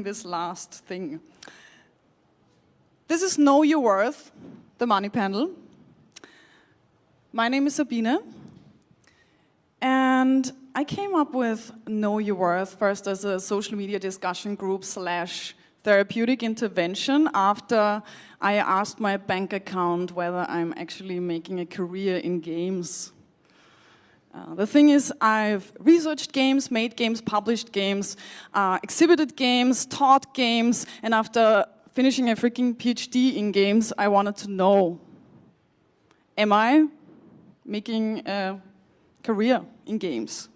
this last thing. This is Know Your Worth, the money panel. My name is Sabine, and I came up with Know Your Worth first as a social media discussion group / therapeutic intervention after I asked my bank account whether I'm actually making a career in games. The thing is, I've researched games, made games, published games, exhibited games, taught games, and after finishing a freaking PhD in games, I wanted to know, am I making a career in games?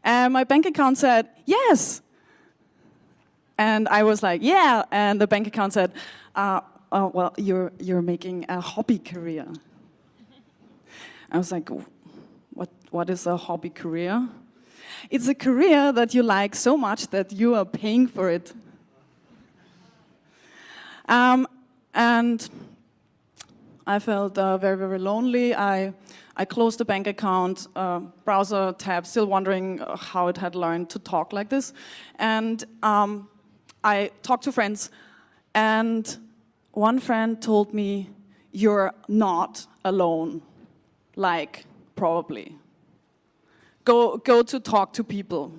And my bank account said, yes. And I was like, yeah. And the bank account said, well, you're making a hobby career. I was like, what is a hobby career? It's a career that you like so much that you are paying for it. And I felt very, very lonely. I closed the bank account, browser tab, still wondering how it had learned to talk like this. And I talked to friends, and one friend told me, you're not alone, like, probably. Go to talk to people.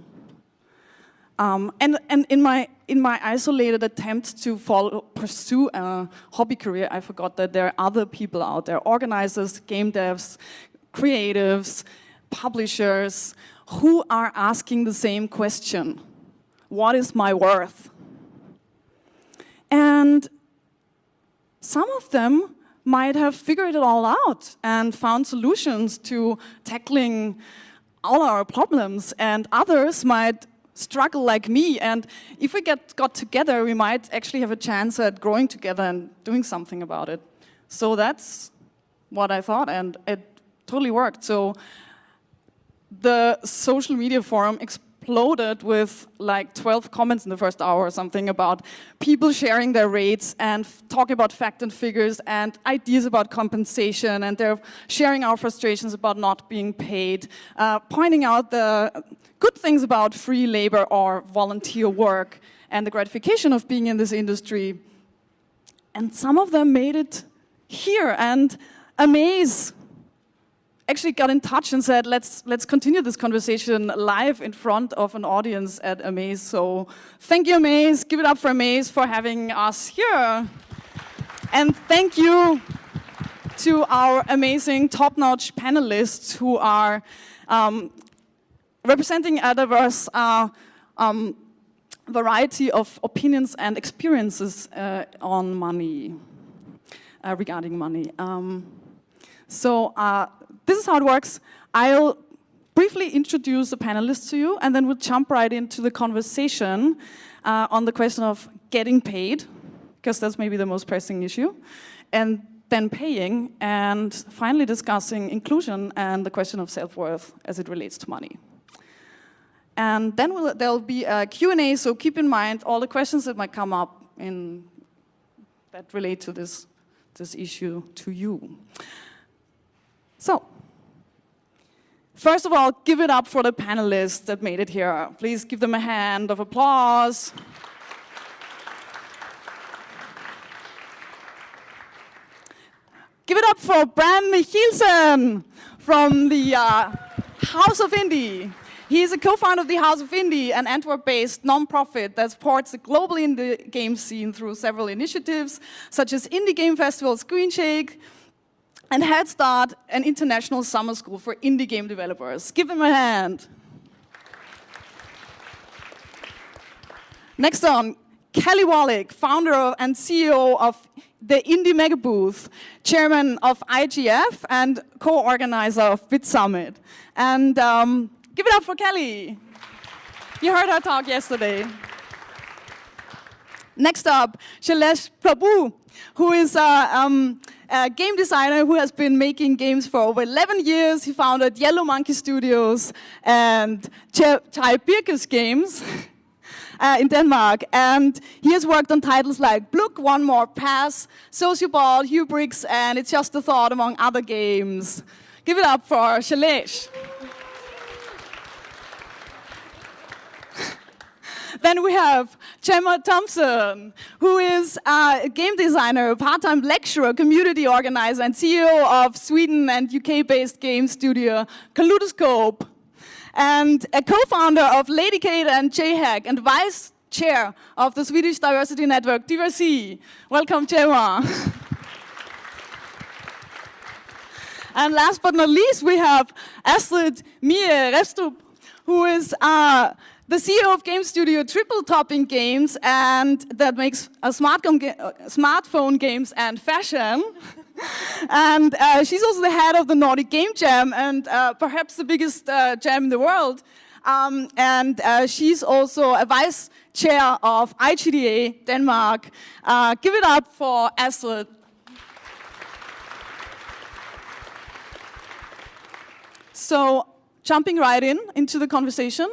And in my isolated attempt to pursue a hobby career, I forgot that there are other people out there, organisers, game devs, creatives, publishers, who are asking the same question. What is my worth? And some of them might have figured it all out and found solutions to tackling all our problems, and others might struggle like me, and if we got together, we might actually have a chance at growing together and doing something about it. So that's what I thought, and it totally worked. So the social media forum exploded with like 12 comments in the first hour or something about people sharing their rates and talking about fact and figures and ideas about compensation, and they're sharing our frustrations about not being paid, pointing out the good things about free labor or volunteer work and the gratification of being in this industry. And some of them made it here, and Amaze actually got in touch and said, let's continue this conversation live in front of an audience at Amaze. So thank you, Amaze. Give it up for Amaze for having us here. And thank you to our amazing top-notch panelists who are representing a diverse variety of opinions and experiences on money, regarding money. This is how it works. I'll briefly introduce the panelists to you, and then we'll jump right into the conversation on the question of getting paid, because that's maybe the most pressing issue, and then paying, and finally discussing inclusion and the question of self-worth as it relates to money. And then there'll be a Q&A, so keep in mind all the questions that might come up that relate to this issue to you. So, first of all, give it up for the panelists that made it here. Please give them a hand of applause. Give it up for Bram Michielsen from the House of Indie. He is a co-founder of the House of Indie, an Antwerp-based non-profit that supports the global indie game scene through several initiatives, such as indie game festival SCREENSHAKE, and HEADSTART, an international summer school for indie game developers. Give them a hand. Next on, Kelly Wallach, founder and CEO of the Indie Mega Booth, chairman of IGF, and co-organizer of Bit Summit. And give it up for Kelly. You heard her talk yesterday. Next up, Shailesh Prabhu, who is a game designer who has been making games for over 11 years. He founded Yellow Monkey Studios and Chai Birkes Games in Denmark. And he has worked on titles like Blook, One More Pass, Sociobot, Hubrix, and It's Just a Thought, among other games. Give it up for Shailesh. Then we have Gemma Thompson, who is a game designer, part-time lecturer, community organizer, and CEO of Sweden and UK-based game studio Kaleidoscope, and a co-founder of LadyKate and JHack, and vice chair of the Swedish diversity network Diversity. Welcome, Gemma. And last but not least, we have Astrid Mie Refstrup, who is the CEO of game studio Triple Topping Games, and that makes smartphone games and fashion. And she's also the head of the Nordic Game Jam, and perhaps the biggest jam in the world. And she's also a vice chair of IGDA Denmark. Give it up for Astrid. So, jumping right into the conversation,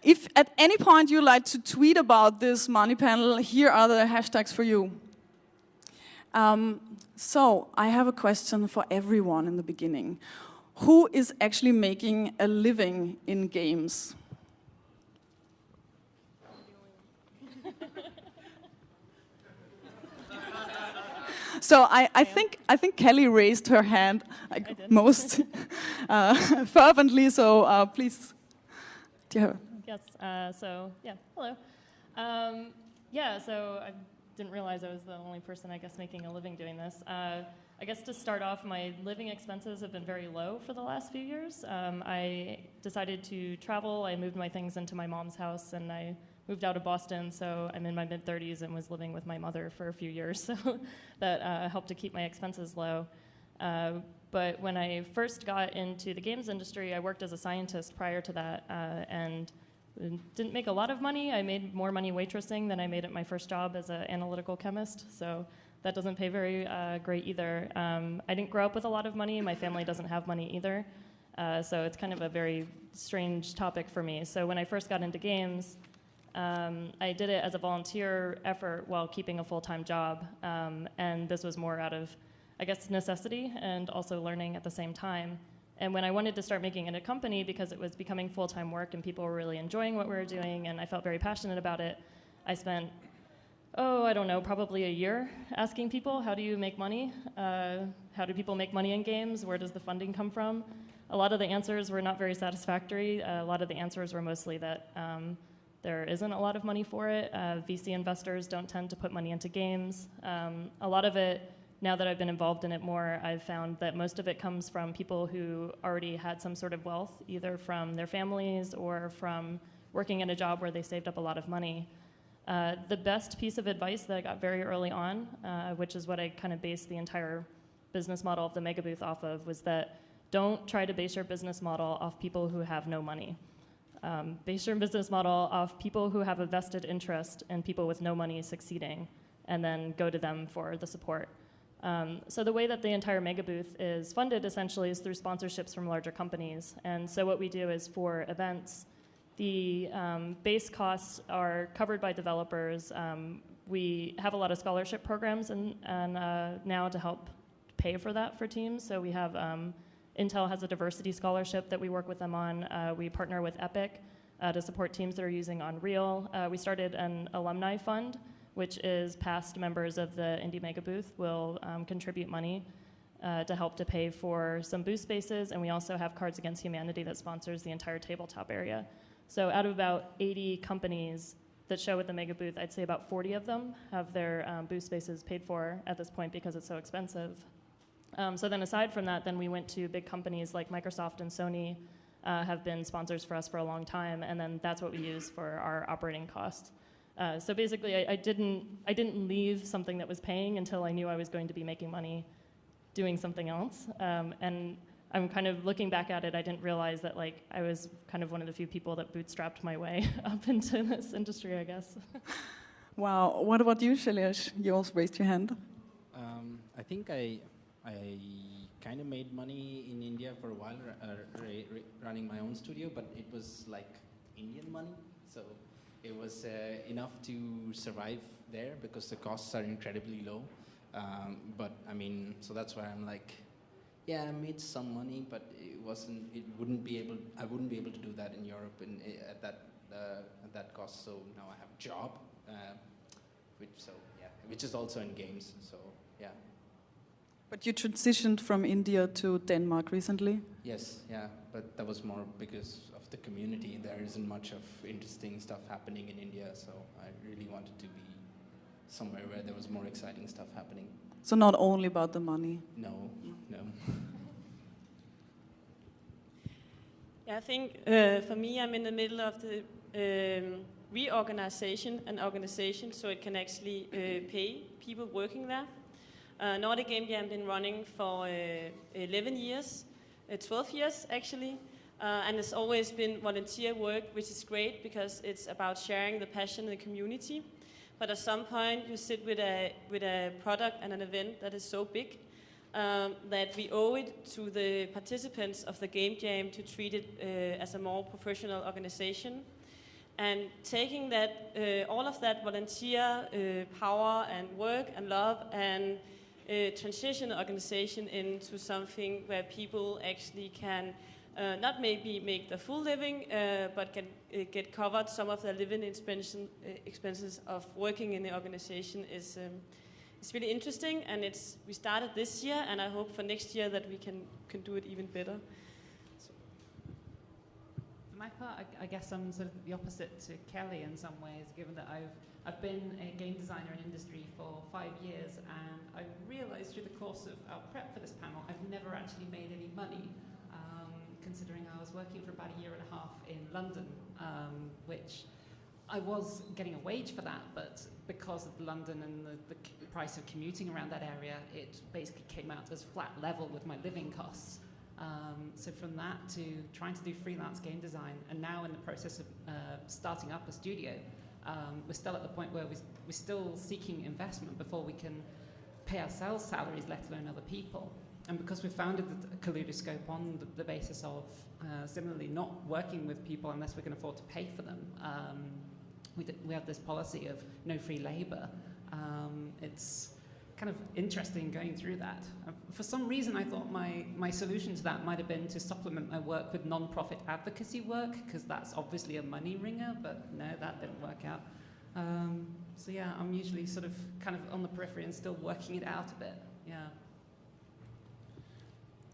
if at any point you'd like to tweet about this money panel, here are the hashtags for you. So, I have a question for everyone in the beginning. Who is actually making a living in games? So I think Kelly raised her hand like most fervently. So please, do you have? Yes. So yeah. Hello. Yeah. So I didn't realize I was the only person, I guess, making a living doing this. I guess to start off, my living expenses have been very low for the last few years. I decided to travel. I moved my things into my mom's house, and I moved out of Boston, so I'm in my mid-30s and was living with my mother for a few years, so that helped to keep my expenses low. But when I first got into the games industry, I worked as a scientist prior to that, and didn't make a lot of money. I made more money waitressing than I made at my first job as an analytical chemist, so that doesn't pay very great either. I didn't grow up with a lot of money. My family doesn't have money either, so it's kind of a very strange topic for me. So when I first got into games, I did it as a volunteer effort while keeping a full-time job, and this was more out of, I guess, necessity and also learning at the same time. And when I wanted to start making it a company because it was becoming full-time work and people were really enjoying what we were doing and I felt very passionate about it, I spent, I don't know, probably a year asking people, how do you make money? How do people make money in games? Where does the funding come from? A lot of the answers were not very satisfactory. A lot of the answers were mostly that there isn't a lot of money for it. VC investors don't tend to put money into games. A lot of it, now that I've been involved in it more, I've found that most of it comes from people who already had some sort of wealth, either from their families or from working in a job where they saved up a lot of money. The best piece of advice that I got very early on, which is what I kind of based the entire business model of the Mega Booth off of, was that don't try to base your business model off people who have no money. Base your business model off people who have a vested interest in people with no money succeeding, and then go to them for the support. So the way that the entire Mega Booth is funded essentially is through sponsorships from larger companies. And so what we do is for events, the base costs are covered by developers. We have a lot of scholarship programs and now to help pay for that for teams. So we have Intel has a diversity scholarship that we work with them on. We partner with Epic to support teams that are using Unreal. We started an alumni fund, which is past members of the Indie Mega Booth will contribute money to help to pay for some booth spaces. And we also have Cards Against Humanity that sponsors the entire tabletop area. So out of about 80 companies that show at the Mega Booth, I'd say about 40 of them have their booth spaces paid for at this point because it's so expensive. So then aside from that, then we went to big companies like Microsoft and Sony have been sponsors for us for a long time, and then that's what we use for our operating costs. So basically, I didn't leave something that was paying until I knew I was going to be making money doing something else. And I'm kind of looking back at it, I didn't realize that I was kind of one of the few people that bootstrapped my way up into this industry, I guess. Wow. What about you, Shailesh? You also raised your hand. I think I kind of made money in India for a while running my own studio, but it was like Indian money, so it was enough to survive there because the costs are incredibly low. But I mean, so that's why I'm like, yeah, I made some money, but I wouldn't be able to do that in Europe at that cost. So now I have a job, which is also in games. So yeah. But you transitioned from India to Denmark recently? Yes, yeah, but that was more because of the community. There isn't much of interesting stuff happening in India, so I really wanted to be somewhere where there was more exciting stuff happening. So not only about the money? No. Yeah, I think for me, I'm in the middle of the reorganization and organization, so it can actually pay people working there. Nordic Game Jam been running for 11 years, 12 years actually, and it's always been volunteer work, which is great because it's about sharing the passion in the community. But at some point, you sit with a product and an event that is so big that we owe it to the participants of the Game Jam to treat it as a more professional organization. And taking that, all of that volunteer power and work and love and transition the organization into something where people actually can not maybe make the full living, but can get covered some of their living expenses of working in the organization is it's really interesting. And we started this year, and I hope for next year that we can do it even better. For my part, I guess I'm sort of the opposite to Kelly in some ways, given that I've been a game designer in industry for 5 years, and I realised through the course of our prep for this panel, I've never actually made any money, considering I was working for about 1.5 years in London, which I was getting a wage for that, but because of London and the price of commuting around that area, it basically came out as flat level with my living costs. So from that to trying to do freelance game design, and now in the process of starting up a studio, we're still at the point where we're still seeking investment before we can pay ourselves salaries, let alone other people. And because we founded the Kaleidoscope on the basis of similarly not working with people unless we can afford to pay for them, we have this policy of no free labor. It's kind of interesting going through that. For some reason, I thought my solution to that might have been to supplement my work with non-profit advocacy work, because that's obviously a money ringer, but no, that didn't work out. So yeah, I'm usually sort of kind of on the periphery and still working it out a bit, yeah.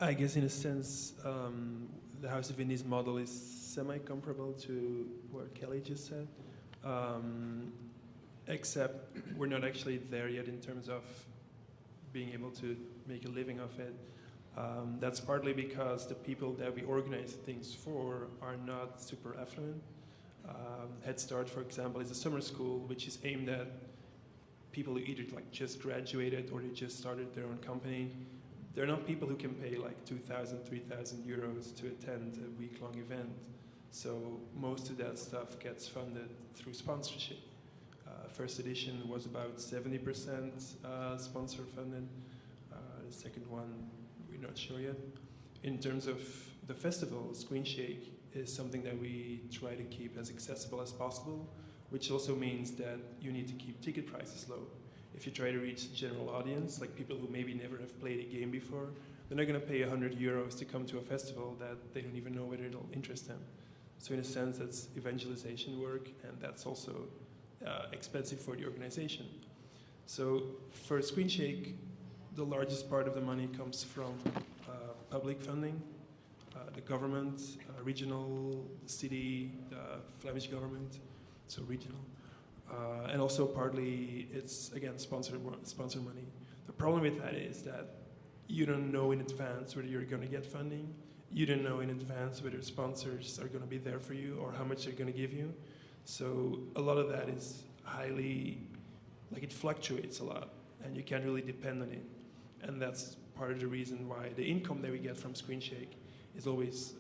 I guess in a sense, the House of Indies model is semi-comparable to what Kelly just said, except we're not actually there yet in terms of being able to make a living of it. That's partly because the people that we organize things for are not super affluent. HEADSTART, for example, is a summer school which is aimed at people who either like just graduated or they just started their own company. They're not people who can pay like 2,000, 3,000 euros to attend a week-long event. So most of that stuff gets funded through sponsorship. First edition was about 70% sponsor funded. The second one, we're not sure yet. In terms of the festival, SCREENSHAKE is something that we try to keep as accessible as possible, which also means that you need to keep ticket prices low. If you try to reach the general audience, like people who maybe never have played a game before, they're not going to pay 100 euros to come to a festival that they don't even know whether it'll interest them. So in a sense, that's evangelization work, and that's also expensive for the organization. So for SCREENSHAKE, the largest part of the money comes from public funding, the government, regional, city, Flemish government, so regional. And also partly it's, again, sponsor money. The problem with that is that you don't know in advance whether you're going to get funding. You don't know in advance whether sponsors are going to be there for you or how much they're going to give you. So a lot of that is highly, like it fluctuates a lot and you can't really depend on it. And that's part of the reason why the income that we get from SCREENSHAKE is always,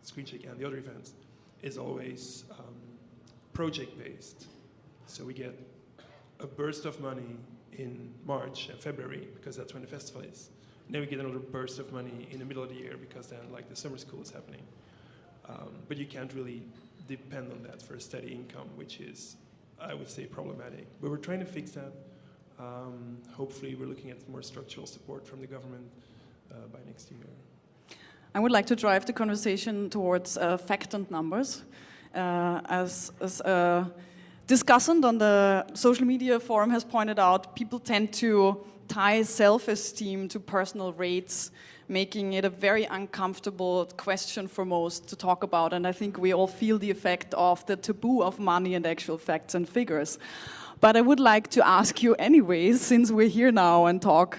SCREENSHAKE and the other events, is always project-based. So we get a burst of money in March and February because that's when the festival is. And then we get another burst of money in the middle of the year because then like the summer school is happening. But you can't really depend on that for a steady income, which is, I would say, problematic. But we're trying to fix that. Hopefully we're looking at more structural support from the government by next year. I would like to drive the conversation towards fact and numbers. As a discussant on the social media forum has pointed out, people tend to tie self-esteem to personal rates, making it a very uncomfortable question for most to talk about. And I think we all feel the effect of the taboo of money and actual facts and figures. But I would like to ask you anyways, since we're here now and talk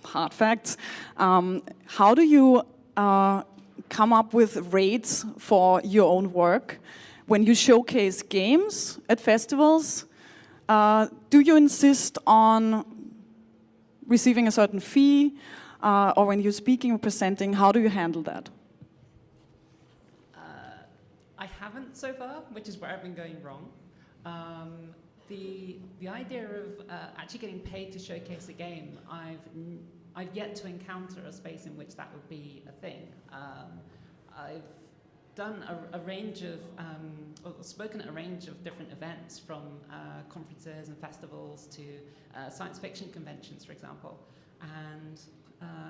hard facts, how do you come up with rates for your own work? When you showcase games at festivals, do you insist on receiving a certain fee? Or when you're speaking or presenting, how do you handle that? I haven't so far, which is where I've been going wrong. The idea of actually getting paid to showcase a game, I've yet to encounter a space in which that would be a thing. I've done a range of, or spoken at a range of different events, from conferences and festivals to science fiction conventions, for example. And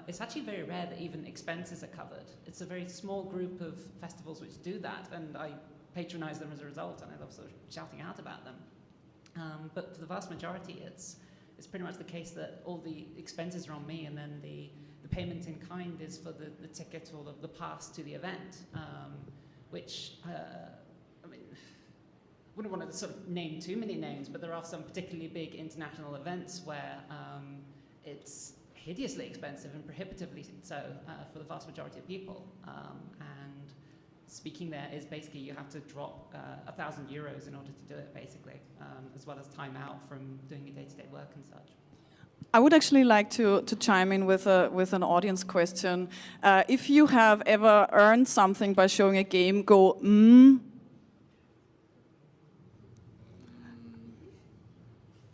it's actually very rare that even expenses are covered. It's a very small group of festivals which do that, and I patronize them as a result, and I love sort of shouting out about them. But for the vast majority, it's pretty much the case that all the expenses are on me, and then the payment in kind is for the ticket or the pass to the event, which, I mean, wouldn't want to sort of name too many names, but there are some particularly big international events where it's hideously expensive and prohibitively so for the vast majority of people. And speaking there is basically you have to drop €1,000 in order to do it, basically, as well as time out from doing your day-to-day work and such. I would actually like to chime in with an audience question. If you have ever earned something by showing a game, go,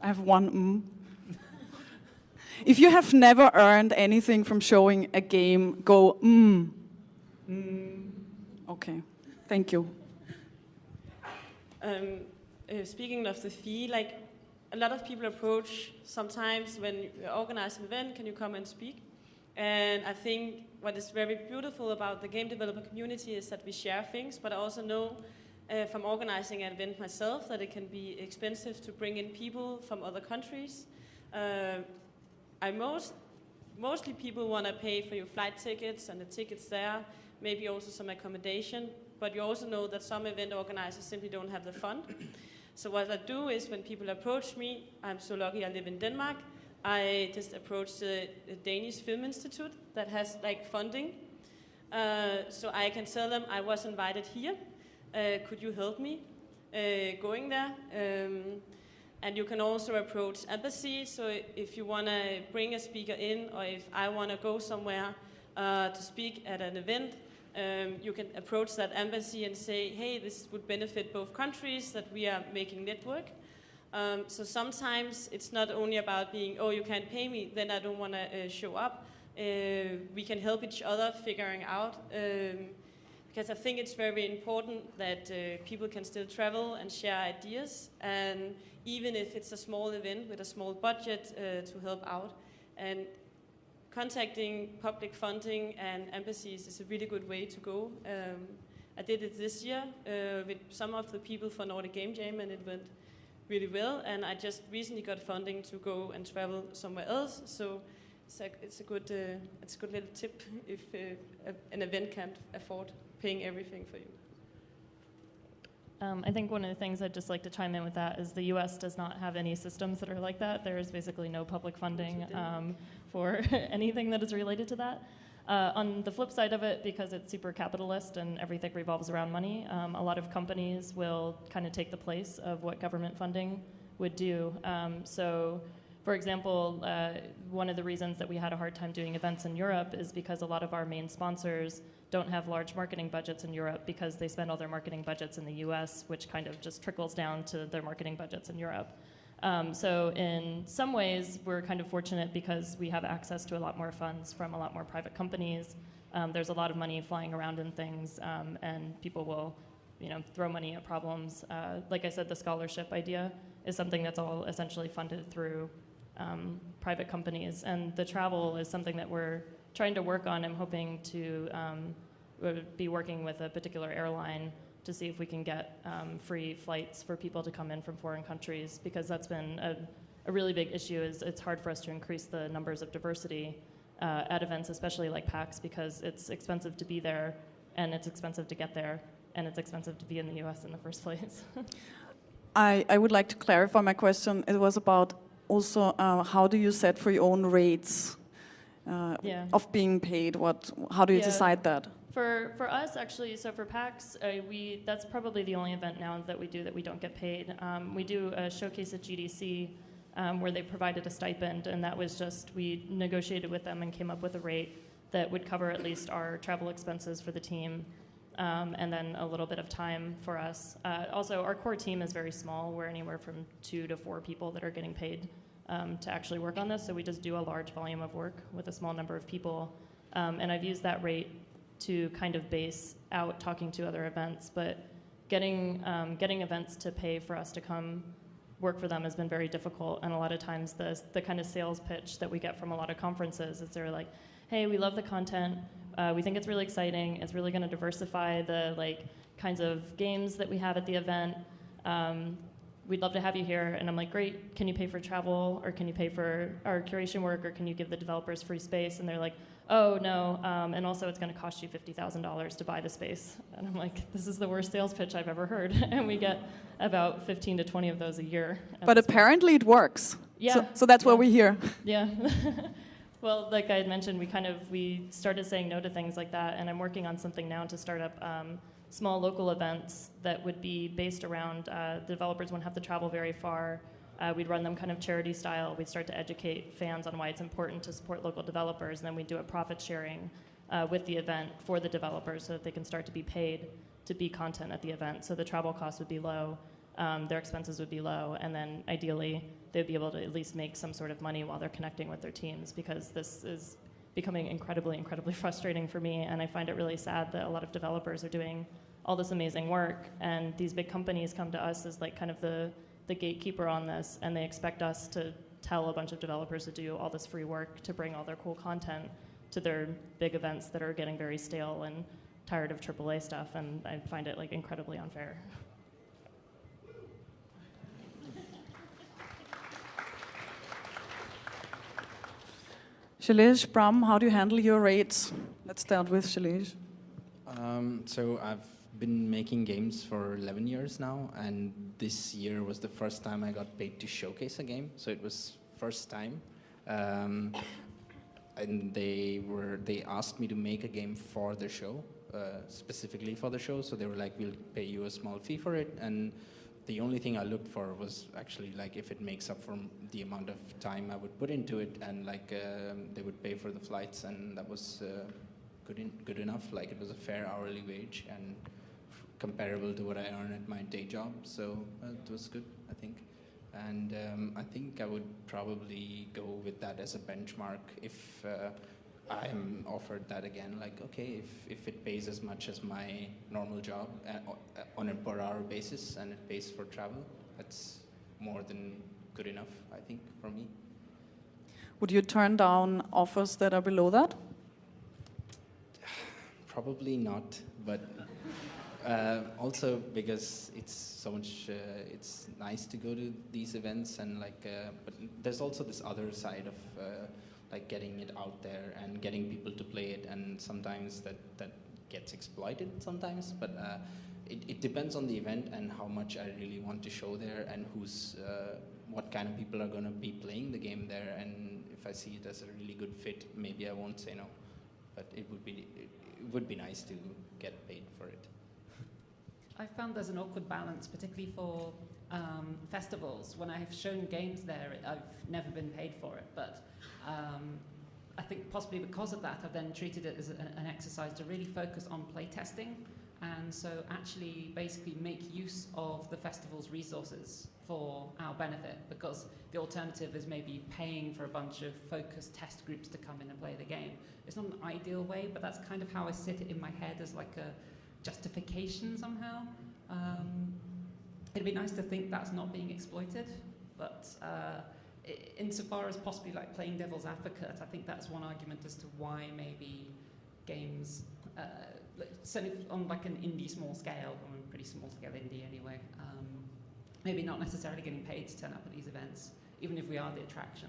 I have one If you have never earned anything from showing a game, go, Okay, thank you. Speaking of the fee, like, a lot of people approach sometimes when you organize an event, can you come and speak? And I think what is very beautiful about the game developer community is that we share things, but I also know from organizing an event myself that it can be expensive to bring in people from other countries. Mostly people want to pay for your flight tickets and the tickets there, maybe also some accommodation, but you also know that some event organizers simply don't have the fund. So what I do is when people approach me, I'm so lucky I live in Denmark, I just approach the Danish Film Institute that has like funding. So I can tell them I was invited here, could you help me going there? And you can also approach embassy, so if you want to bring a speaker in, or if I want to go somewhere to speak at an event, you can approach that embassy and say, hey, this would benefit both countries, that we are making network. So sometimes it's not only about being, oh, you can't pay me, then I don't want to show up. We can help each other figuring out, because I think it's very important that people can still travel and share ideas, and even if it's a small event with a small budget to help out. And contacting public funding and embassies is a really good way to go. I did it this year with some of the people for Nordic Game Jam, and it went really well. And I just recently got funding to go and travel somewhere else. So it's a good little tip if an event can't afford paying everything for you. I think one of the things I'd just like to chime in with that is the US does not have any systems that are like that. There is basically no public funding for anything that is related to that. On the flip side of it, because it's super capitalist and everything revolves around money, a lot of companies will kind of take the place of what government funding would do. So, for example, one of the reasons that we had a hard time doing events in Europe is because a lot of our main sponsors don't have large marketing budgets in Europe because they spend all their marketing budgets in the US, which kind of just trickles down to their marketing budgets in Europe. So in some ways, we're kind of fortunate because we have access to a lot more funds from a lot more private companies. There's a lot of money flying around in things, and people will, throw money at problems. Like I said, the scholarship idea is something that's all essentially funded through private companies, and the travel is something that we're trying to work on. I'm hoping to be working with a particular airline to see if we can get free flights for people to come in from foreign countries, because that's been a really big issue. Is it's hard for us to increase the numbers of diversity at events, especially like PAX, because it's expensive to be there, and it's expensive to get there, and it's expensive to be in the US in the first place. I would like to clarify my question. It was about also how do you set for your own rates of being paid? How do you decide that? For us, actually, so for PAX, that's probably the only event now that we do that we don't get paid. We do a showcase at GDC where they provided a stipend, and that was just, we negotiated with them and came up with a rate that would cover at least our travel expenses for the team, and then a little bit of time for us. Also, our core team is very small. We're anywhere from 2 to 4 people that are getting paid to actually work on this, so we just do a large volume of work with a small number of people. And I've used that rate to kind of base out talking to other events, but getting events to pay for us to come work for them has been very difficult, and a lot of times the kind of sales pitch that we get from a lot of conferences is they're like, hey, we love the content, we think it's really exciting, it's really going to diversify the kinds of games that we have at the event, we'd love to have you here. And I'm like, great, can you pay for travel, or can you pay for our curation work, or can you give the developers free space? And they're like, oh, no, and also it's going to cost you $50,000 to buy the space. And I'm like, this is the worst sales pitch I've ever heard. And we get about 15 to 20 of those a year. But apparently it works. Yeah. So that's what we hear. Yeah. Well, like I had mentioned, we started saying no to things like that, and I'm working on something now to start up small local events that would be based around the developers wouldn't have to travel very far. We'd run them kind of charity style. We'd start to educate fans on why it's important to support local developers, and then we'd do a profit sharing with the event for the developers so that they can start to be paid to be content at the event. So the travel costs would be low, their expenses would be low, and then ideally they'd be able to at least make some sort of money while they're connecting with their teams, because this is becoming incredibly, incredibly frustrating for me, and I find it really sad that a lot of developers are doing all this amazing work, and these big companies come to us as like kind of the gatekeeper on this, and they expect us to tell a bunch of developers to do all this free work to bring all their cool content to their big events that are getting very stale and tired of AAA stuff, and I find it like incredibly unfair. Shailesh, Bram, how do you handle your rates? Let's start with Shailesh. So I've been making games for 11 years now, and this year was the first time I got paid to showcase a game, so it was first time. And they asked me to make a game for the show, specifically for the show, so they were like, we'll pay you a small fee for it, and the only thing I looked for was actually like if it makes up for the amount of time I would put into it, and like they would pay for the flights, and that was good enough. Like it was a fair hourly wage and comparable to what I earn at my day job, so it was good, I think. And I think I would probably go with that as a benchmark if I am offered that again. Like, okay, if it pays as much as my normal job on a per hour basis, and it pays for travel, that's more than good enough, I think, for me. Would you turn down offers that are below that? Probably not, but also because it's so much, it's nice to go to these events, and like, but there's also this other side of like getting it out there and getting people to play it, and sometimes that gets exploited sometimes, but it depends on the event and how much I really want to show there, and what kind of people are going to be playing the game there, and if I see it as a really good fit, maybe I won't say no, but it would be nice to get paid for it. I found there's an awkward balance, particularly for festivals. When I've shown games there, I've never been paid for it, but I think possibly because of that, I've then treated it as an exercise to really focus on playtesting, and so actually basically make use of the festival's resources for our benefit, because the alternative is maybe paying for a bunch of focused test groups to come in and play the game. It's not an ideal way, but that's kind of how I sit it in my head as like a justification somehow. It'd be nice to think that's not being exploited, but insofar as possibly like playing devil's advocate, I think that's one argument as to why maybe games certainly on like an indie small scale, or a pretty small scale indie anyway, maybe not necessarily getting paid to turn up at these events, even if we are the attraction.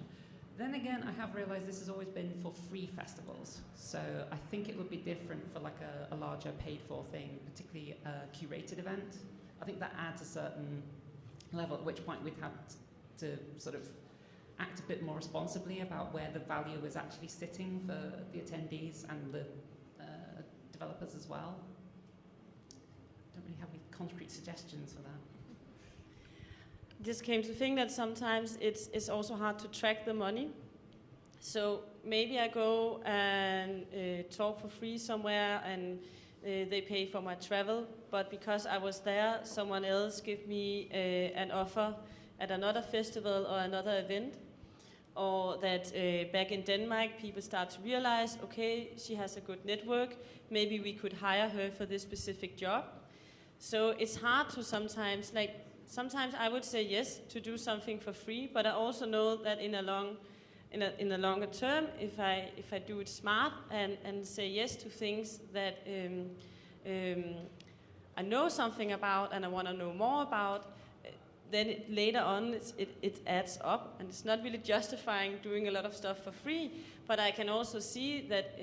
Then again, I have realized this has always been for free festivals. So I think it would be different for like a larger paid for thing, particularly a curated event. I think that adds a certain level, at which point we'd have to sort of act a bit more responsibly about where the value is actually sitting for the attendees and the developers as well. Don't really have any concrete suggestions for that. Just came to think that sometimes it's also hard to track the money. So maybe I go and talk for free somewhere and they pay for my travel, but because I was there, someone else give me an offer at another festival or another event. Or that back in Denmark, people start to realize, okay, she has a good network, maybe we could hire her for this specific job. So it's hard to sometimes I would say yes to do something for free, but I also know that in a longer term, if I do it smart and say yes to things that I know something about and I want to know more about, then later on it adds up, and it's not really justifying doing a lot of stuff for free, but I can also see that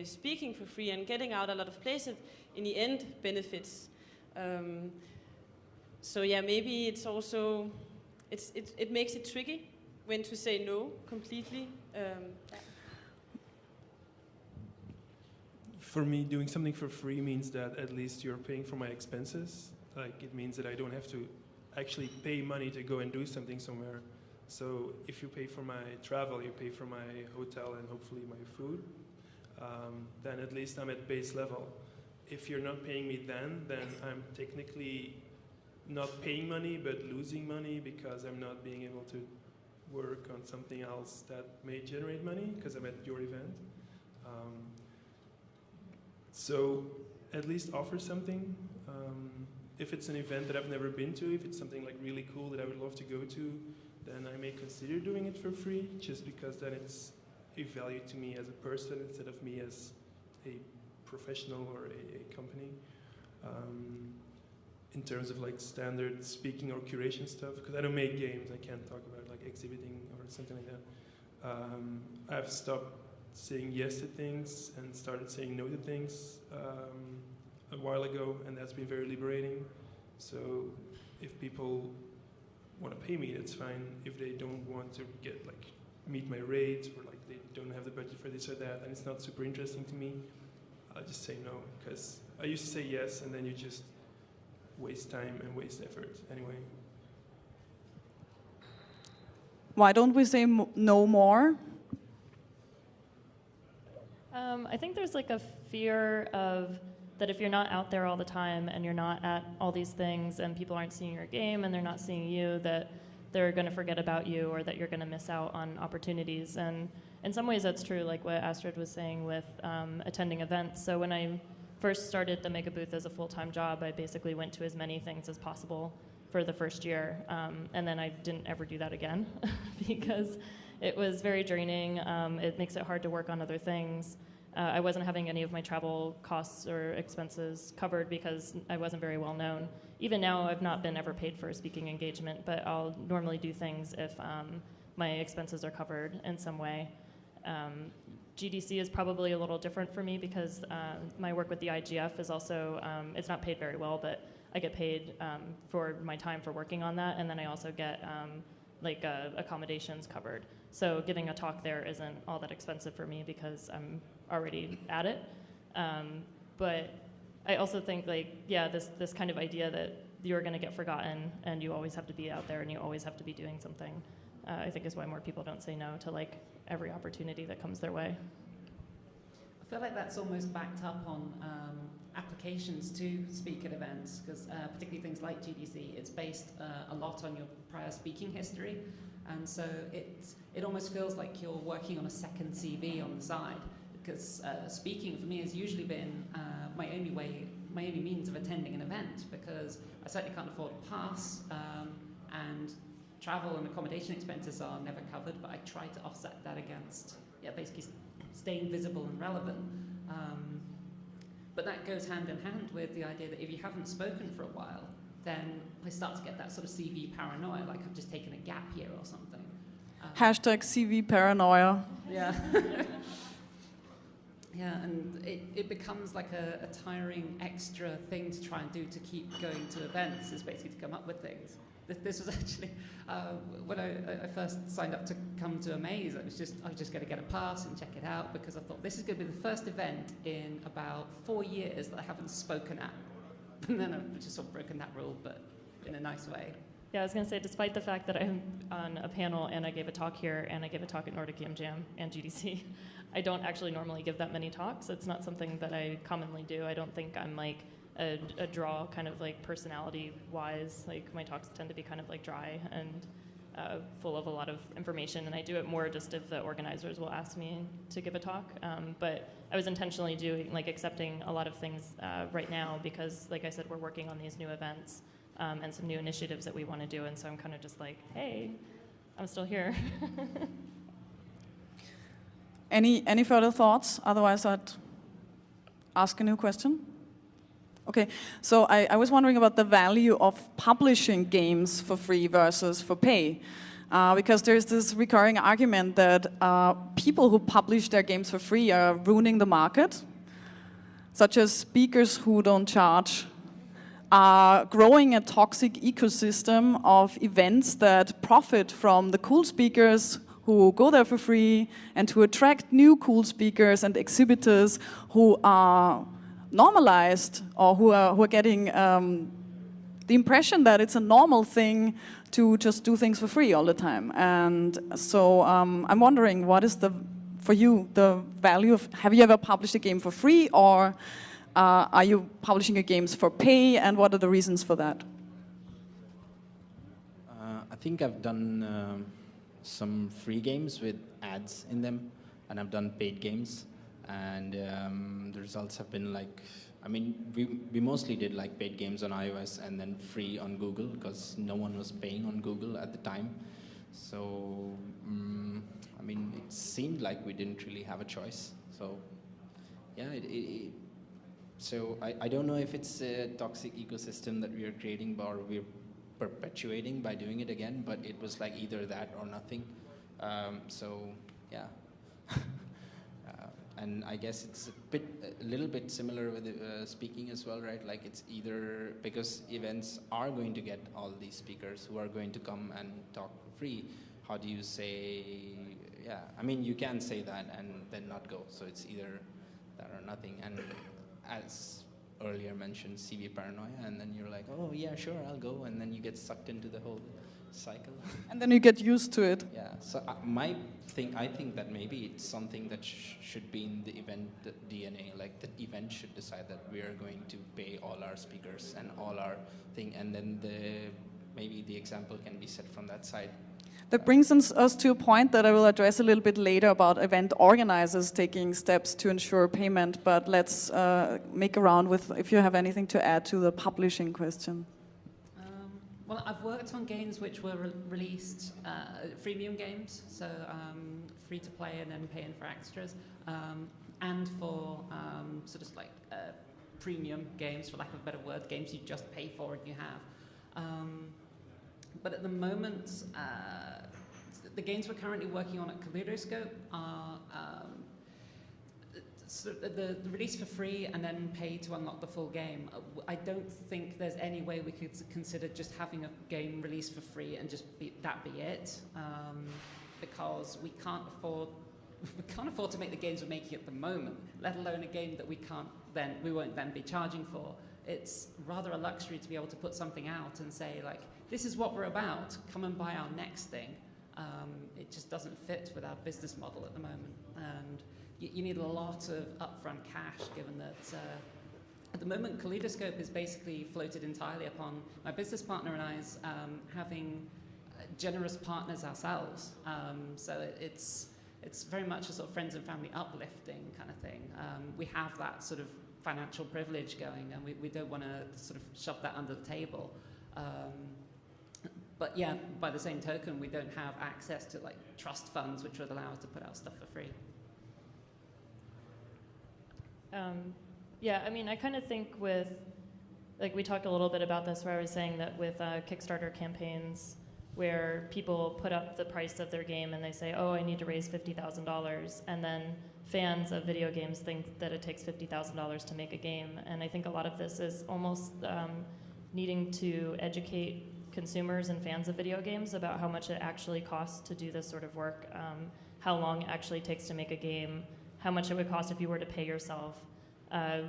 speaking for free and getting out a lot of places in the end benefits. So yeah, maybe it's also, it makes it tricky when to say no completely. For me, doing something for free means that at least you're paying for my expenses. Like, it means that I don't have to actually pay money to go and do something somewhere. So if you pay for my travel, you pay for my hotel and hopefully my food, then at least I'm at base level. If you're not paying me then I'm technically not paying money but losing money because I'm not being able to work on something else that may generate money because I'm at your event. So at least offer something. If it's an event that I've never been to, if it's something like really cool that I would love to go to, then I may consider doing it for free, just because then it's a value to me as a person instead of me as a professional or a company. In terms of like standard speaking or curation stuff, because I don't make games, I can't talk about like exhibiting or something like that. I've stopped saying yes to things and started saying no to things a while ago, and that's been very liberating. So if people want to pay me, that's fine. If they don't want to get like meet my rate, or like they don't have the budget for this or that, and it's not super interesting to me, I'll just say no, because I used to say yes and then you just waste time and waste effort anyway. Why don't we say no more? I think there's like a fear of that if you're not out there all the time and you're not at all these things and people aren't seeing your game and they're not seeing you, that they're going to forget about you or that you're going to miss out on opportunities. And in some ways that's true, like what Astrid was saying with attending events. So when I first started the Mega Booth as a full-time job, I basically went to as many things as possible for the first year. And then I didn't ever do that again because it was very draining. It makes it hard to work on other things. I wasn't having any of my travel costs or expenses covered because I wasn't very well known. Even now, I've not been ever paid for a speaking engagement, but I'll normally do things if my expenses are covered in some way. GDC is probably a little different for me because my work with the IGF is also, it's not paid very well, but I get paid for my time for working on that, and then I also get accommodations covered. So giving a talk there isn't all that expensive for me because I'm already at it. But I also think this kind of idea that you're going to get forgotten and you always have to be out there and you always have to be doing something, I think is why more people don't say no to like every opportunity that comes their way. I feel like that's almost backed up on applications to speak at events, because particularly things like GDC, it's based a lot on your prior speaking history, and so it almost feels like you're working on a second CV on the side, because speaking for me has usually been my only means of attending an event, because I certainly can't afford a pass, and travel and accommodation expenses are never covered, but I try to offset that against basically staying visible and relevant. But that goes hand in hand with the idea that if you haven't spoken for a while, then I start to get that sort of CV paranoia, like I've just taken a gap year or something. Hashtag CV paranoia. Yeah. Yeah, and it becomes like a tiring extra thing to try and do to keep going to events, is basically to come up with things. This was actually, when I first signed up to come to Amaze, I was just going to get a pass and check it out, because I thought this is going to be the first event in about 4 years that I haven't spoken at. And then I've just sort of broken that rule, but in a nice way. Yeah, I was going to say, despite the fact that I'm on a panel and I gave a talk here and I gave a talk at Nordic Game Jam and GDC, I don't actually normally give that many talks. It's not something that I commonly do. I don't think I'm like a draw kind of like personality-wise. Like my talks tend to be kind of like dry and full of a lot of information, and I do it more just if the organizers will ask me to give a talk. But I was intentionally accepting a lot of things right now because, like I said, we're working on these new events and some new initiatives that we want to do, and so I'm kind of just like, hey, I'm still here. Any further thoughts? Otherwise, I'd ask a new question. Okay, so I was wondering about the value of publishing games for free versus for pay. Because there's this recurring argument that people who publish their games for free are ruining the market, such as speakers who don't charge, growing a toxic ecosystem of events that profit from the cool speakers who go there for free, and to attract new cool speakers and exhibitors who are normalized, or who are getting the impression that it's a normal thing to just do things for free all the time. And so I'm wondering, what is for you the value of, have you ever published a game for free, or are you publishing your games for pay, and what are the reasons for that? I think I've done some free games with ads in them, and I've done paid games. And the results have been like, I mean, we mostly did like paid games on iOS and then free on Google, because no one was paying on Google at the time. So, I mean, it seemed like we didn't really have a choice. So, yeah, so I don't know if it's a toxic ecosystem that we are creating or we're perpetuating by doing it again, but it was like either that or nothing. So, yeah. And I guess it's a little bit similar with speaking as well, right? Like it's either, because events are going to get all these speakers who are going to come and talk for free, how do you say, yeah, I mean, you can say that and then not go. So it's either that or nothing. And as earlier mentioned, CV paranoia, and then you're like, oh yeah, sure, I'll go. And then you get sucked into the whole cycle. And then you get used to it. Yeah, so I think that maybe it's something that should be in the event DNA, like the event should decide that we are going to pay all our speakers and all our thing, and then maybe the example can be set from that side. That brings us to a point that I will address a little bit later about event organizers taking steps to ensure payment, but let's make a round with if you have anything to add to the publishing question. Well, I've worked on games which were released, freemium games, so free to play and then paying for extras, and for sort of like premium games, for lack of a better word, games you just pay for and you have. But at the moment, the games we're currently working on at Kaleidoscope are so the release for free and then pay to unlock the full game. I don't think there's any way we could consider just having a game released for free and just that be it, because we can't afford to make the games we're making at the moment, let alone a game that we won't then be charging for. It's rather a luxury to be able to put something out and say, like, this is what we're about, come and buy our next thing. It just doesn't fit with our business model at the moment. And you need a lot of upfront cash, given that at the moment Kaleidoscope is basically floated entirely upon my business partner and I's having generous partners ourselves. So it's very much a sort of friends and family uplifting kind of thing. We have that sort of financial privilege going, and we don't want to sort of shove that under the table. But yeah, by the same token, we don't have access to like trust funds which would allow us to put out stuff for free. Yeah, I mean, I kind of think with, like we talked a little bit about this where I was saying that with Kickstarter campaigns where people put up the price of their game and they say, oh, I need to raise $50,000, and then fans of video games think that it takes $50,000 to make a game. And I think a lot of this is almost needing to educate consumers and fans of video games about how much it actually costs to do this sort of work, how long it actually takes to make a game, how much it would cost if you were to pay yourself.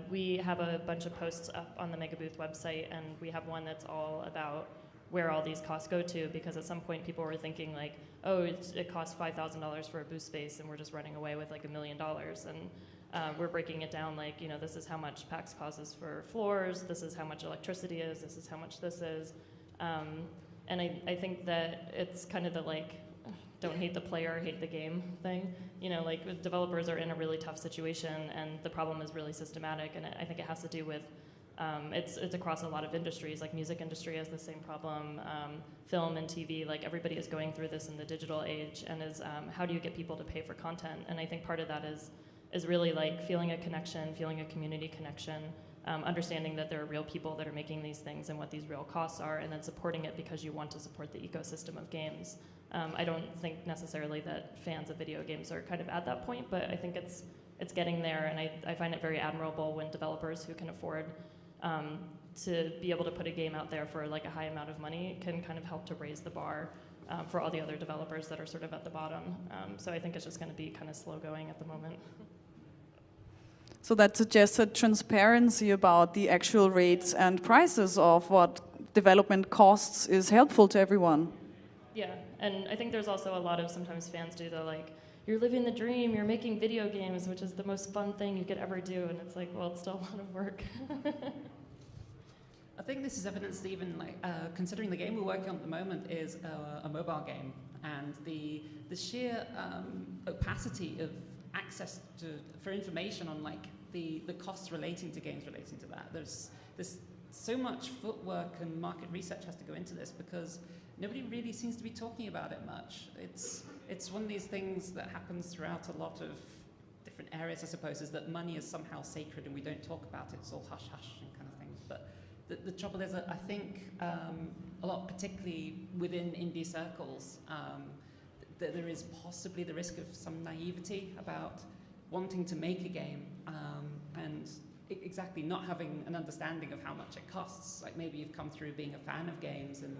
We have a bunch of posts up on the Megabooth website, and we have one that's all about where all these costs go to, because at some point people were thinking like, oh, it costs $5,000 for a booth space and we're just running away with like $1 million. And we're breaking it down like, you know, this is how much PAX causes for floors, this is how much electricity is, this is how much this is. And I think that it's kind of the like, don't hate the player, hate the game thing. You know, like developers are in a really tough situation and the problem is really systematic, and I think it has to do with it's across a lot of industries, like music industry has the same problem, film and TV, like everybody is going through this in the digital age, and is how do you get people to pay for content? And I think part of that is really like feeling a connection, feeling a community connection, understanding that there are real people that are making these things and what these real costs are, and then supporting it because you want to support the ecosystem of games. I don't think necessarily that fans of video games are kind of at that point, but I think it's getting there, and I find it very admirable when developers who can afford to be able to put a game out there for like a high amount of money can kind of help to raise the bar for all the other developers that are sort of at the bottom. So I think it's just going to be kind of slow going at the moment. So that suggests a transparency about the actual rates and prices of what development costs is helpful to everyone. Yeah, and I think there's also a lot of sometimes fans do the like, you're living the dream, you're making video games, which is the most fun thing you could ever do, and it's like, well, it's still a lot of work. I think this is evidenced even like considering the game we're working on at the moment is a mobile game, and the sheer opacity of access for information on like the costs relating to games relating to that. There's so much footwork and market research has to go into this because nobody really seems to be talking about it much. It's one of these things that happens throughout a lot of different areas, I suppose, is that money is somehow sacred and we don't talk about it. It's all hush hush and kind of things. But the trouble is that I think a lot, particularly within indie circles, that there is possibly the risk of some naivety about wanting to make a game and exactly not having an understanding of how much it costs. Like maybe you've come through being a fan of games and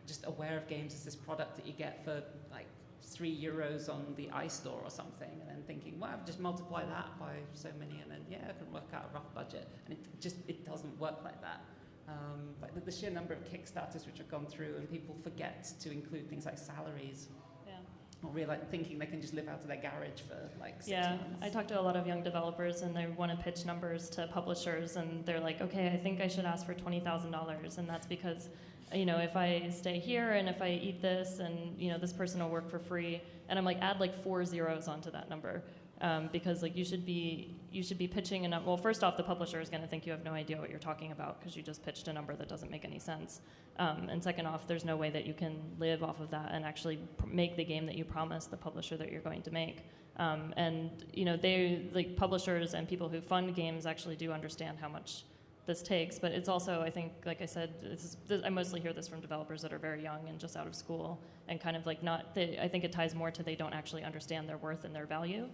just aware of games as this product that you get for like €3 on the iStore or something, and then thinking, well, I've just multiply that by so many, and then yeah, I can work out a rough budget, and it doesn't work like that. Like the sheer number of Kickstarters which have gone through, and people forget to include things like salaries. Or really like thinking they can just live out of their garage for like 6 months. I talk to a lot of young developers and they want to pitch numbers to publishers and they're like, okay, I think I should ask for $20,000, and that's because, you know, if I stay here and if I eat this and, you know, this person will work for free, and I'm like, add like 4 zeros onto that number. Because like you should be pitching a well, first off, the publisher is going to think you have no idea what you're talking about because you just pitched a number that doesn't make any sense. And second off, there's no way that you can live off of that and actually make the game that you promised the publisher that you're going to make. And you know, they like publishers and people who fund games actually do understand how much this takes, but it's also, I think, like I said, I mostly hear this from developers that are very young and just out of school and kind of like I think it ties more to they don't actually understand their worth and their value,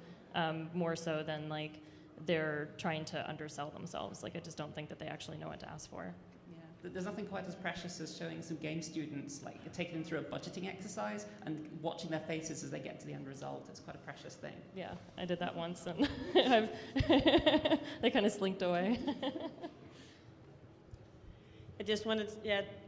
more so than like they're trying to undersell themselves. Like I just don't think that they actually know what to ask for. Yeah, there's nothing quite as precious as showing some game students, like taking them through a budgeting exercise and watching their faces as they get to the end result. It's quite a precious thing. Yeah, I did that once and they kind of slinked away. I just wanted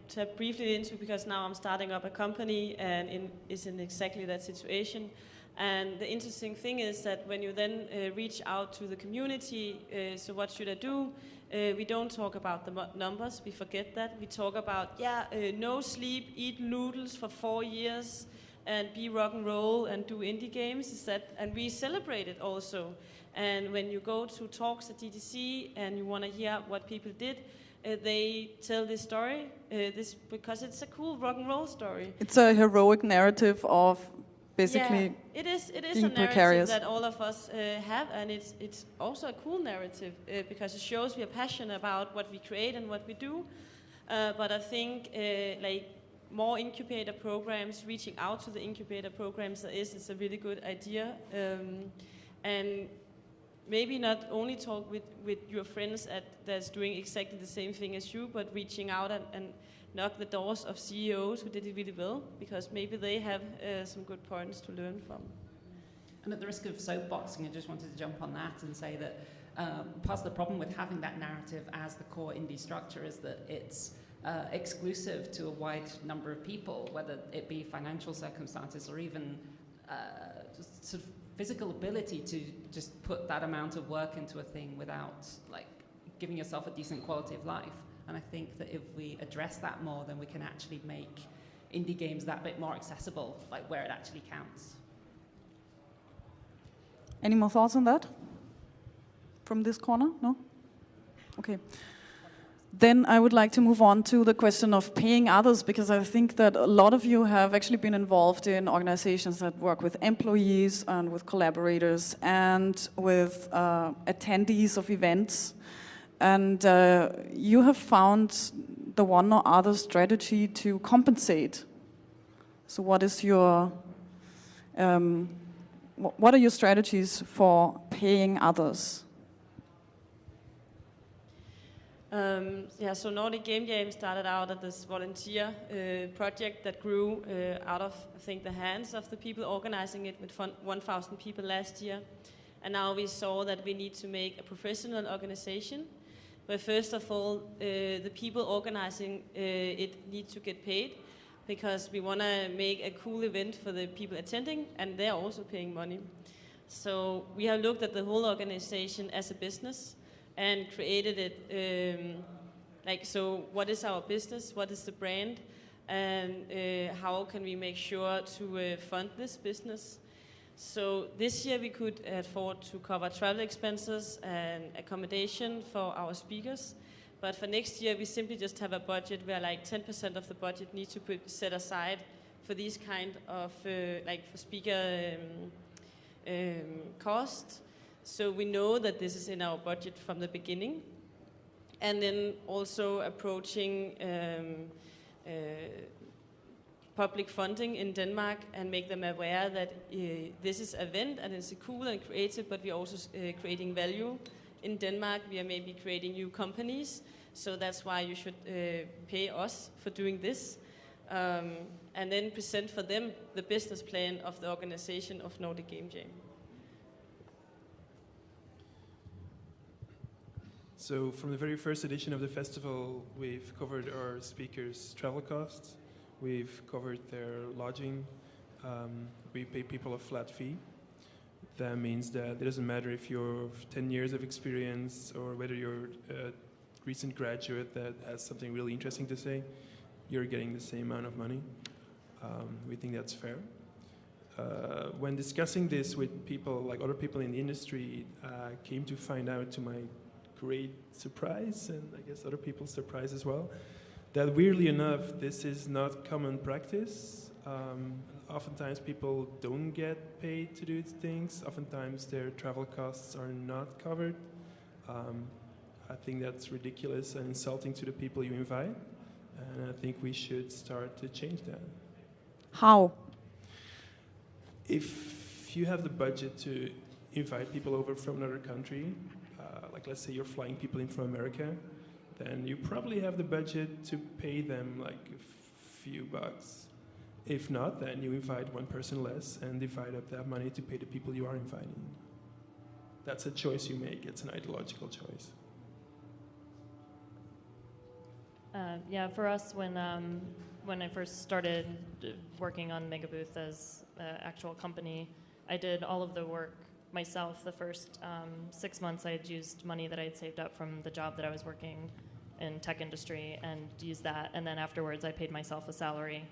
to briefly into, because now I'm starting up a company and is in exactly that situation. And the interesting thing is that when you then reach out to the community, so what should I do? We don't talk about the numbers, we forget that. We talk about, no sleep, eat noodles for 4 years, and be rock and roll and do indie games. And we celebrate it also. And when you go to talks at GDC and you want to hear what people did, they tell this story, because it's a cool rock and roll story. It's a heroic narrative of basically it is a being narrative precarious. that all of us have, and it's also a cool narrative because it shows we are passionate about what we create and what we do. But I think like more incubator programs, reaching out to the incubator programs is a really good idea, and maybe not only talk with your friends that's doing exactly the same thing as you, but reaching out and knock the doors of CEOs who did it really well, because maybe they have some good points to learn from. And at the risk of soapboxing, I just wanted to jump on that and say that part of the problem with having that narrative as the core indie structure is that it's exclusive to a wide number of people, whether it be financial circumstances or even just sort of physical ability to just put that amount of work into a thing without like giving yourself a decent quality of life. And I think that if we address that more, then we can actually make indie games that bit more accessible, like where it actually counts. Any more thoughts on that? From this corner? No? Okay. Then I would like to move on to the question of paying others, because I think that a lot of you have actually been involved in organizations that work with employees and with collaborators and with attendees of events. And you have found the one or other strategy to compensate. So what is your, what are your strategies for paying others? So Nordic Game Jam started out as this volunteer project that grew out of, I think, the hands of the people organizing it with 1,000 people last year. And now we saw that we need to make a professional organization. But first of all, the people organizing it need to get paid, because we want to make a cool event for the people attending, and they're also paying money. So we have looked at the whole organization as a business and created it so what is our business, what is the brand, and how can we make sure to fund this business. So this year we could afford to cover travel expenses and accommodation for our speakers. But for next year we simply just have a budget where like 10% of the budget needs to be set aside for these kind of for speaker costs. So we know that this is in our budget from the beginning. And then also approaching public funding in Denmark and make them aware that this is an event and it's cool and creative, but we're also creating value. In Denmark, we are maybe creating new companies, so that's why you should pay us for doing this. And then present for them the business plan of the organization of Nordic Game Jam. So from the very first edition of the festival, we've covered our speakers' travel costs. We've covered their lodging. We pay people a flat fee. That means that it doesn't matter if you're 10 years of experience or whether you're a recent graduate that has something really interesting to say, you're getting the same amount of money. We think that's fair. When discussing this with people, like other people in the industry, came to find out, to my great surprise, and I guess other people's surprise as well, that weirdly enough, this is not common practice. Oftentimes people don't get paid to do things. Oftentimes their travel costs are not covered. I think that's ridiculous and insulting to the people you invite. And I think we should start to change that. How? If you have the budget to invite people over from another country, like let's say you're flying people in from America, then you probably have the budget to pay them like a few bucks. If not, then you invite one person less and divide up that money to pay the people you are inviting. That's a choice you make. It's an ideological choice. Yeah, for us, when I first started working on Megabooth as an actual company, I did all of the work myself. The first 6 months, I had used money that I had saved up from the job that I was working in tech industry and used that. And then afterwards, I paid myself a salary.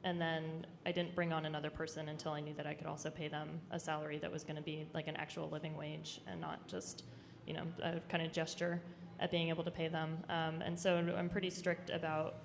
And then I didn't bring on another person until I knew that I could also pay them a salary that was going to be like an actual living wage and not just, you know, a kind of gesture at being able to pay them. And so I'm pretty strict about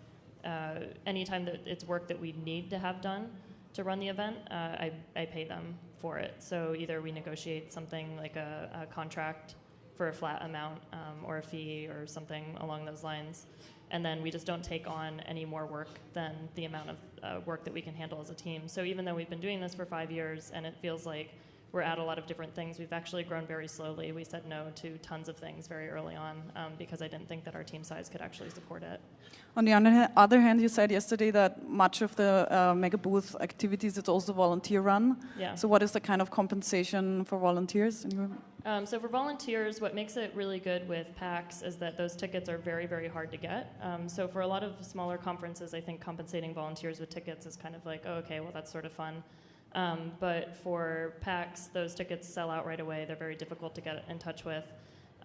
any time that it's work that we need to have done, to run the event, I pay them for it. So either we negotiate something like a contract for a flat amount or a fee or something along those lines. And then we just don't take on any more work than the amount of work that we can handle as a team. So even though we've been doing this for 5 years and it feels like we're at a lot of different things, we've actually grown very slowly. We said no to tons of things very early on because I didn't think that our team size could actually support it. On the other hand, you said yesterday that much of the mega booth activities is also volunteer run. Yeah. So what is the kind of compensation for volunteers? So for volunteers, what makes it really good with PAX is that those tickets are very, very hard to get. So for a lot of smaller conferences, I think compensating volunteers with tickets is kind of like, oh, okay, well, that's sort of fun. But for PAX, those tickets sell out right away. They're very difficult to get in touch with.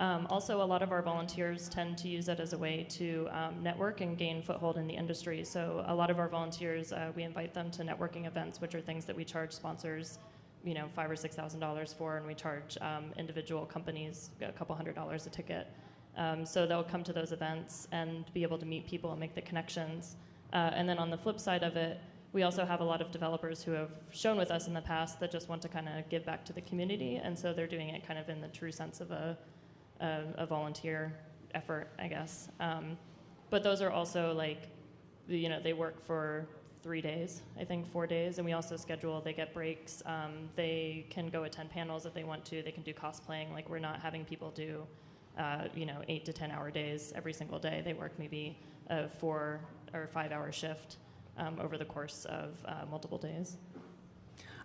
Also, a lot of our volunteers tend to use it as a way to network and gain foothold in the industry. So a lot of our volunteers, we invite them to networking events, which are things that we charge sponsors, $5,000 or $6,000 for, and we charge individual companies a couple $100 a ticket. So they'll come to those events and be able to meet people and make the connections. And then on the flip side of it, we also have a lot of developers who have shown with us in the past that just want to kind of give back to the community, and so they're doing it kind of in the true sense of a volunteer effort, I guess. But those are also like, they work for 3 days, I think 4 days, and we also schedule, they get breaks, they can go attend panels if they want to, they can do cosplaying, like we're not having people do 8 to 10 hour days every single day. They work maybe a 4 or 5 hour shift over the course of multiple days.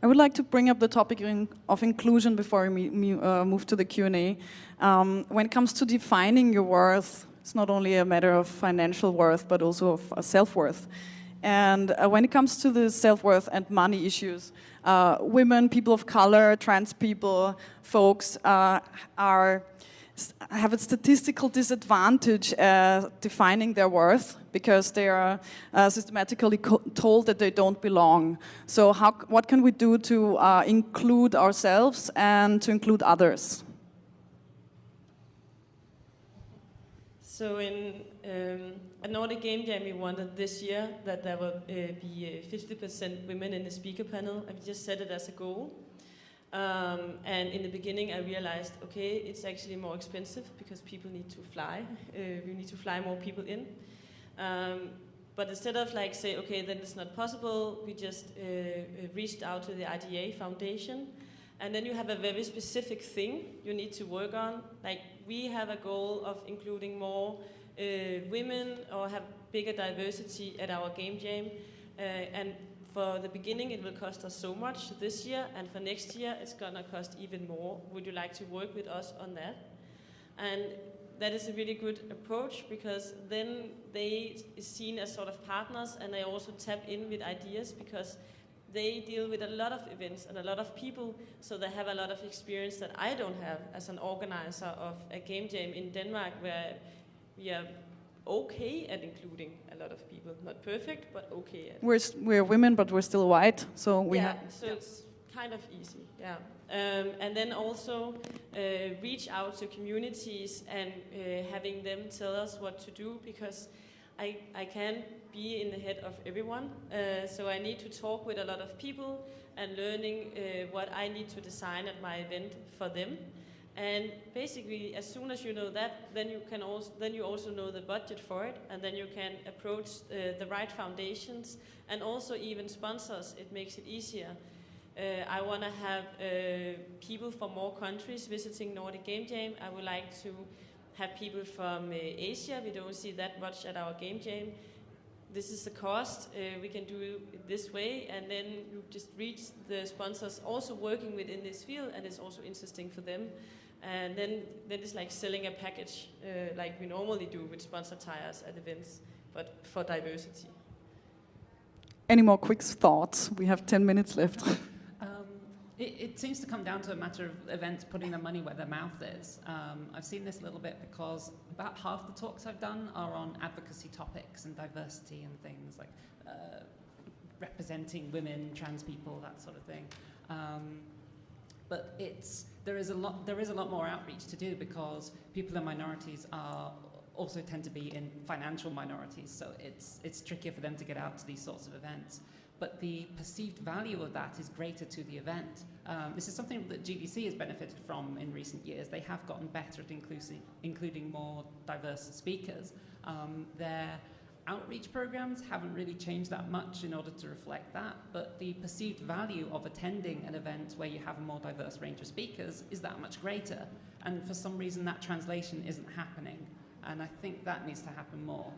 I would like to bring up the topic of inclusion before we move to the Q&A. When it comes to defining your worth, it's not only a matter of financial worth, but also of self-worth. And when it comes to the self-worth and money issues, women, people of color, trans people, folks have a statistical disadvantage defining their worth because they are systematically told that they don't belong. So what can we do to include ourselves and to include others? So at Nordic Game Jam, we wanted this year that there would be 50% women in the speaker panel, and we just set it as a goal. And in the beginning I realized, okay, it's actually more expensive because people need to fly. We need to fly more people in. But instead of say, okay, then it's not possible, we just reached out to the IGDA Foundation. And then you have a very specific thing you need to work on. Like we have a goal of including more women or have bigger diversity at our game jam. And for the beginning, it will cost us so much this year, and for next year, it's going to cost even more. Would you like to work with us on that? And that is a really good approach because then they are seen as sort of partners, and they also tap in with ideas because they deal with a lot of events and a lot of people, so they have a lot of experience that I don't have as an organizer of a game jam in Denmark where we are okay at including a lot of people. Not perfect, but okay at it. We're women, but we're still white, so we have... So it's kind of easy, yeah. And then also reach out to communities and having them tell us what to do, because I can't be in the head of everyone. So I need to talk with a lot of people and learning what I need to design at my event for them. And basically, as soon as you know that, then you also know the budget for it, and then you can approach the right foundations and also even sponsors. It makes it easier. I want to have people from more countries visiting Nordic Game Jam. I would like to have people from Asia. We don't see that much at our game jam. This is the cost. We can do it this way, and then you just reach the sponsors also working within this field, and it's also interesting for them. And then it's like selling a package like we normally do with sponsor tires at events, but for diversity. Any more quick thoughts? We have 10 minutes left. It seems to come down to a matter of events putting their money where their mouth is. I've seen this a little bit because about half the talks I've done are on advocacy topics and diversity and things like representing women, trans people, that sort of thing. But there is a lot more outreach to do because people in minorities also tend to be in financial minorities, so it's trickier for them to get out to these sorts of events. but the perceived value of that is greater to the event. This is something that GDC has benefited from in recent years. They have gotten better at including more diverse speakers. Their outreach programs haven't really changed that much in order to reflect that, but the perceived value of attending an event where you have a more diverse range of speakers is that much greater. And for some reason, that translation isn't happening. And I think that needs to happen more.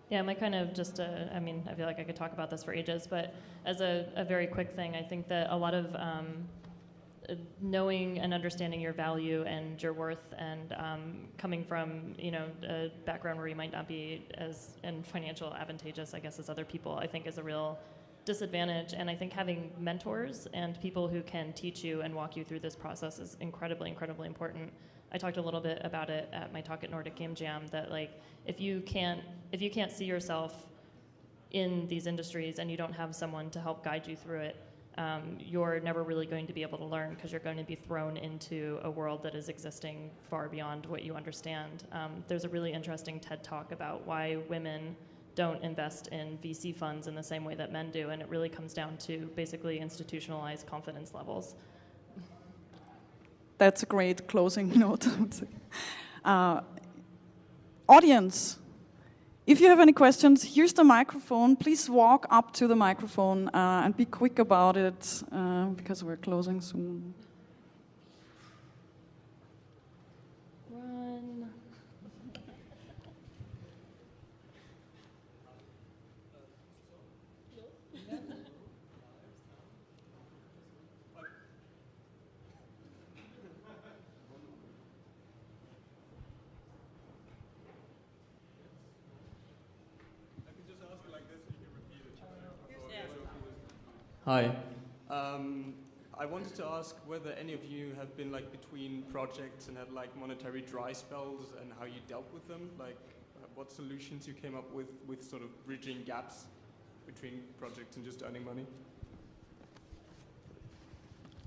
Yeah, my kind of just, I mean, I feel like I could talk about this for ages, but as a very quick thing, I think that a lot of knowing and understanding your value and your worth and coming from, you know, a background where you might not be as financial advantageous, I guess, as other people, I think is a real disadvantage. And I think having mentors and people who can teach you and walk you through this process is incredibly, incredibly important. I talked a little bit about it at my talk at Nordic Game Jam, that like if you can't see yourself in these industries and you don't have someone to help guide you through it, you're never really going to be able to learn, because you're going to be thrown into a world that is existing far beyond what you understand. There's a really interesting TED Talk about why women don't invest in VC funds in the same way that men do, and it really comes down to basically institutionalized confidence levels. That's a great closing note. Audience, if you have any questions, here's the microphone. Please walk up to the microphone and be quick about it, because we're closing soon. Run. Hi. I wanted to ask whether any of you have been like between projects and had like monetary dry spells, and how you dealt with them, like what solutions you came up with sort of bridging gaps between projects and just earning money.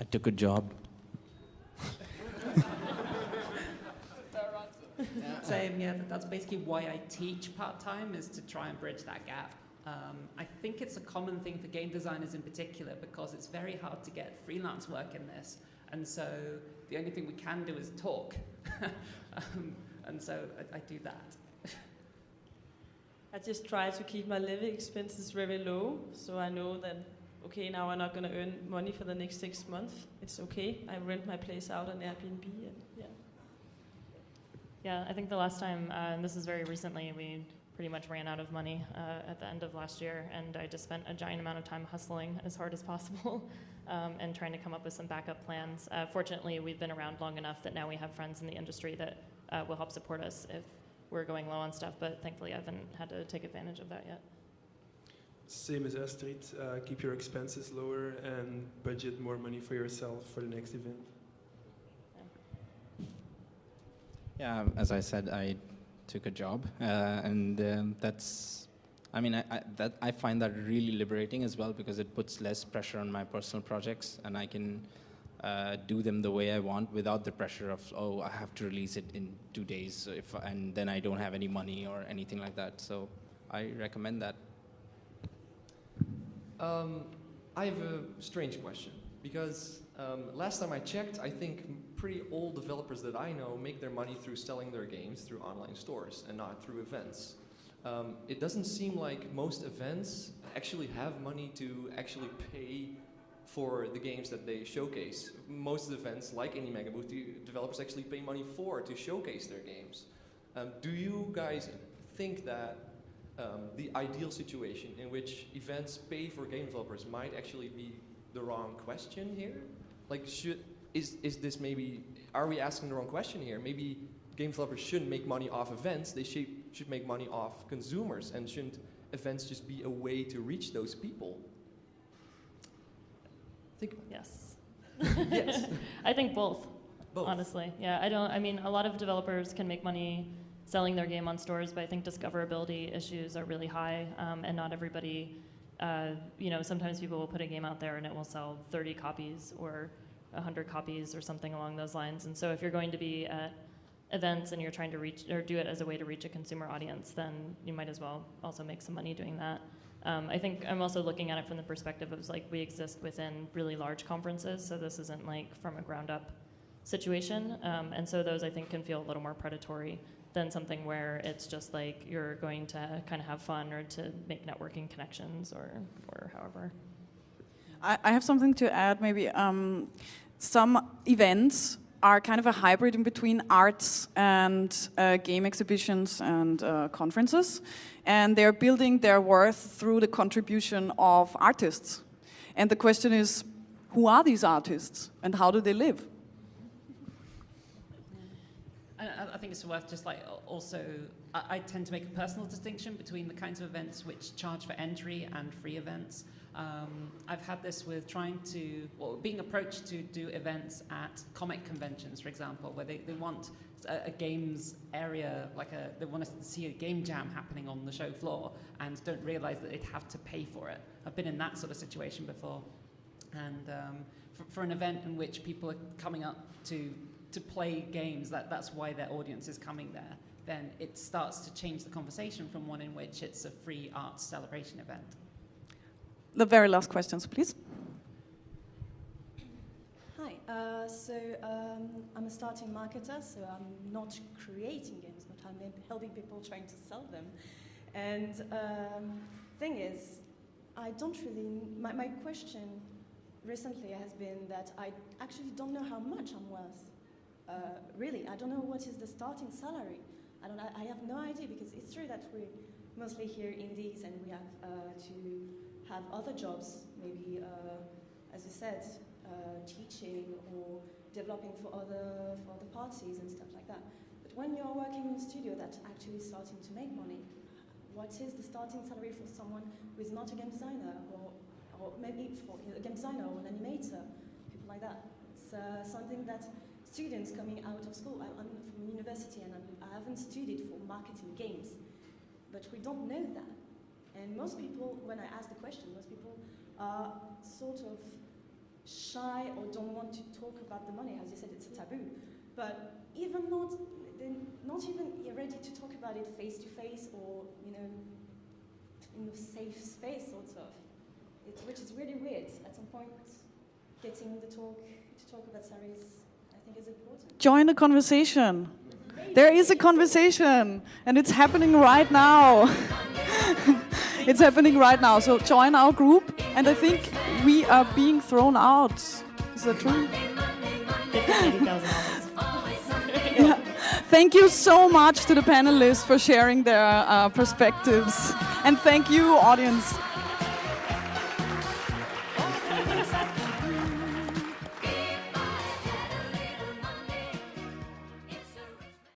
I took a job. Same, yeah, that's basically why I teach part-time, is to try and bridge that gap. I think it's a common thing for game designers in particular, because it's very hard to get freelance work in this. And so the only thing we can do is talk. And so I do that. I just try to keep my living expenses very low, so I know that, okay, now I'm not going to earn money for the next 6 months. It's okay. I rent my place out on Airbnb, and yeah. Yeah, I think the last time, and this is very recently, we pretty much ran out of money at the end of last year, and I just spent a giant amount of time hustling as hard as possible and trying to come up with some backup plans. Fortunately, we've been around long enough that now we have friends in the industry that will help support us if we're going low on stuff, but thankfully I haven't had to take advantage of that yet. Same as Astrid, keep your expenses lower and budget more money for yourself for the next event. Yeah, as I said, I took a job, and that's, I mean, I find that really liberating as well, because it puts less pressure on my personal projects, and I can do them the way I want without the pressure of, oh, I have to release it in 2 days, and then I don't have any money or anything like that. So I recommend that. I have a strange question, because last time I checked, I think pretty all developers that I know make their money through selling their games through online stores and not through events. It doesn't seem like most events actually have money to actually pay for the games that they showcase. Most events, like any mega booth, developers actually pay money to showcase their games. Do you guys think that the ideal situation in which events pay for game developers might actually be the wrong question here? Like, is this maybe, are we asking the wrong question here? Maybe game developers shouldn't make money off events, they should make money off consumers, and shouldn't events just be a way to reach those people? Think about Yes. Yes. I think both. Both. Honestly. Yeah, I mean, a lot of developers can make money selling their game on stores, but I think discoverability issues are really high, and not everybody, you know, sometimes people will put a game out there and it will sell 30 copies or 100 copies or something along those lines. And so if you're going to be at events and you're trying to reach, or do it as a way to reach a consumer audience, then you might as well also make some money doing that. I think I'm also looking at it from the perspective of like we exist within really large conferences, so this isn't like from a ground up situation, and so those I think can feel a little more predatory than something where it's just like you're going to kind of have fun or to make networking connections or however. I have something to add maybe. Some events are kind of a hybrid in between arts and game exhibitions and conferences. And they're building their worth through the contribution of artists. And the question is, who are these artists and how do they live? I think it's worth just like also, I tend to make a personal distinction between the kinds of events which charge for entry and free events. I've had this with being approached to do events at comic conventions, for example, where they want a games area, they want to see a game jam happening on the show floor and don't realize that they'd have to pay for it. I've been in that sort of situation before. And for an event in which people are coming up to play games, that's why their audience is coming there, then it starts to change the conversation from one in which it's a free arts celebration event. The very last questions, please. Hi, I'm a starting marketer, so I'm not creating games, but I'm helping people trying to sell them. And thing is, I don't really, my question recently has been that I actually don't know how much I'm worth. Really, I don't know what is the starting salary. I have no idea, because it's true that we're mostly here indies and we have to have other jobs, maybe, as you said, teaching or developing for other parties and stuff like that. But when you're working in a studio that's actually starting to make money, what is the starting salary for someone who is not a game designer, or maybe for a game designer or an animator, people like that? It's something that students coming out of school, I'm from university and I haven't studied for marketing games, but we don't know that. And most people, when I ask the question, most people are sort of shy or don't want to talk about the money. As you said, it's a taboo. But they're not even ready to talk about it face to face or, in a safe space, sort of. Which is really weird. At some point, getting to talk about salaries, I think is important. Join the conversation. There is a conversation, and it's happening right now. It's happening right now. So join our group, and I think we are being thrown out. Is that true? Yeah. Thank you so much to the panelists for sharing their perspectives, and thank you, audience.